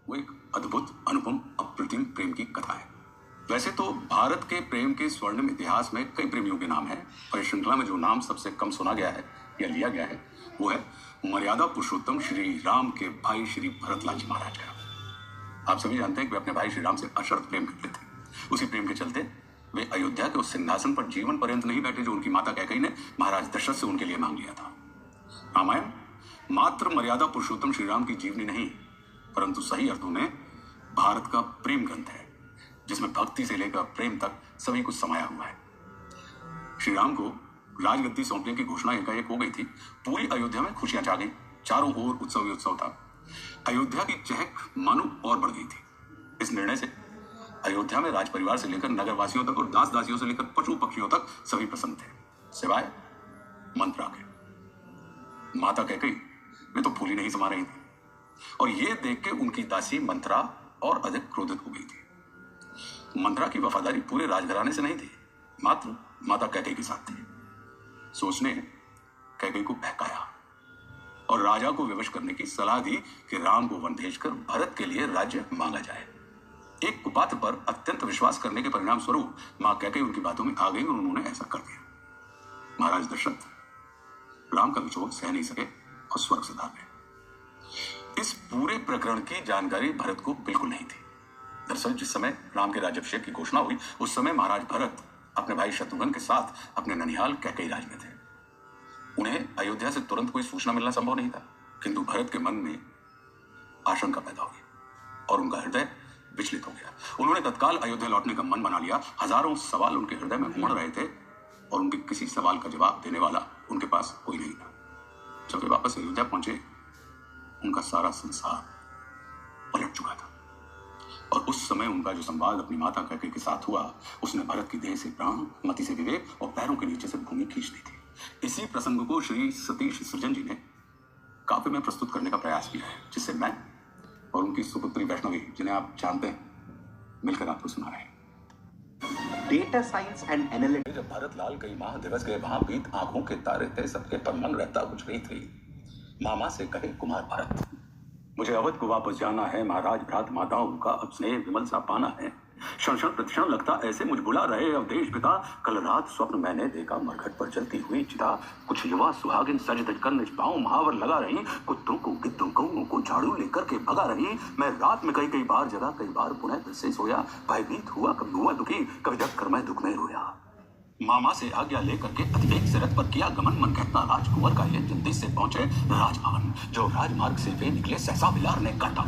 वो एक अद्भुत, अनुपम, अप्रतिम प्रेम की कथा है। वैसे तो भारत के प्रेम के स्वर्णिम इतिहास में कई प्रेमियों के नाम हैं, पर इस श्रृंखला में जो नाम सबसे कम सुना गया है या लिया गया है वो है मर्यादा पुरुषोत्तम श्री राम के भाई श्री भरतलाल जी महाराज का। आप सभी जानते हैं कि वे अपने भाई श्री राम से अशर्त प्रेम करते थे। उसी प्रेम के चलते वे अयोध्या के उस सिंहासन पर जीवन पर्यंत नहीं बैठे जो उनकी माता कैकेयी ने महाराज दशरथ से उनके लिए मांग लिया था। रामायण मात्र मर्यादा पुरुषोत्तम श्री राम की जीवनी नहीं, परंतु सही अर्थों में भारत का प्रेम ग्रंथ है, जिसमें भक्ति से लेकर प्रेम तक सभी कुछ समाया हुआ है। श्री राम को राजगद्दी सौंपने की घोषणा एकाएक हो गई थी। पूरी अयोध्या में खुशियां छा गई, चारों ओर उत्सव ही उत्सव था। अयोध्या की चहक मानो और बढ़ गई थी। इस निर्णय से अयोध्या में राज परिवार से लेकर नगरवासियों तक और दास दासियों से लेकर पशु पक्षियों तक सभी प्रसन्न थे, सिवाय मंत्रा के। माता कैकेयी वे तो फूली नहीं समा रही थी, और ये देख के उनकी दासी मंत्रा और अधिक क्रोधित हो गई थी। मंत्रा की वफादारी पूरे राजघराने से नहीं थी, मात्र माता कैकेयी के साथ थी। सोचने कैकेयी को बहकाया और राजा को विवश करने की सलाह दी कि राम को वन भेजकर भरत के लिए राज्य मांगा जाए। एक कुपात्र पर अत्यंत विश्वास करने के परिणाम स्वरूप मां कैकेयी उनकी बातों में आ गई और उन्होंने ऐसा कर दिया। महाराज दशरथ राम का विछोड़ सह नहीं सके और स्वर्ग से धार गए। इस पूरे प्रकरण की जानकारी भरत को बिल्कुल नहीं थी। दरअसल जिस समय राम के राज्याभिषेक की घोषणा हुई, उस समय महाराज भरत अपने भाई शत्रुघ्न के साथ अपने ननिहाल कैकेयी राज में थे। उन्हें अयोध्या से तुरंत कोई सूचना मिलना संभव नहीं था, किंतु भरत के मन में आशंका पैदा हुई और उनका हृदय विचलित हो गया। उन्होंने तत्काल अयोध्या लौटने का मन बना लिया। हजारों सवाल उनके हृदय में उमड़ रहे थे और उनके किसी सवाल का जवाब देने वाला उनके पास कोई नहीं था। जब वे वापस अयोध्या पहुंचे, उनका सारा संसार पलट चुका था, और उस समय उनका जो संवाद अपनी माता कैकेयी के साथ हुआ, उसने भरत की देह से प्राण, मति से विवेक और पैरों के नीचे से भूमि खींच दी थी। इसी प्रसंग को श्री सतीश सृजन जी ने काव्य में प्रस्तुत करने का प्रयास किया है, जिससे मैं और उनकी सुपुत्री वैष्णवी, जिन्हें आप जानते हैं, मिलकर आपको सुना रहे हैं। Data science and analytics. जब भरत लाल कई माह दिवस गए वहां बीत, आंखों के तारे थे सबके पर मन रहता कुछ नहीं थी। मामा से कहे कुमार भरत, मुझे अवध को वापस जाना है। महाराज भ्रात माताओं का अब स्नेह विमल सा पाना है। क्षण क्षण प्रतिक्षण लगता ऐसे मुझ बुला रहे अवदेश पिता। कल रात स्वप्न मैंने देखा मरघट पर जलती हुई चिता। कुछ युवा सुहागिन सज धज कर निज पांव महावर लगा रही। कुत्तों को गिद्धों कौओं को झाड़ू लेकर के भगा रही। मैं रात में कई बार जगा, कई बार पुनः फिर से सोया। भयभीत हुआ, कभी हुआ दुखी, कभी जग कर मैं दुख में रोया। मामा से आज्ञा लेकर के अतिवेग से रथ पर किया गमन। मन कहता राजकुंवर का ये जल्दी से पहुंचे राजभवन। जो राजमार्ग से वे निकले, सहसा बिलार ने काटा।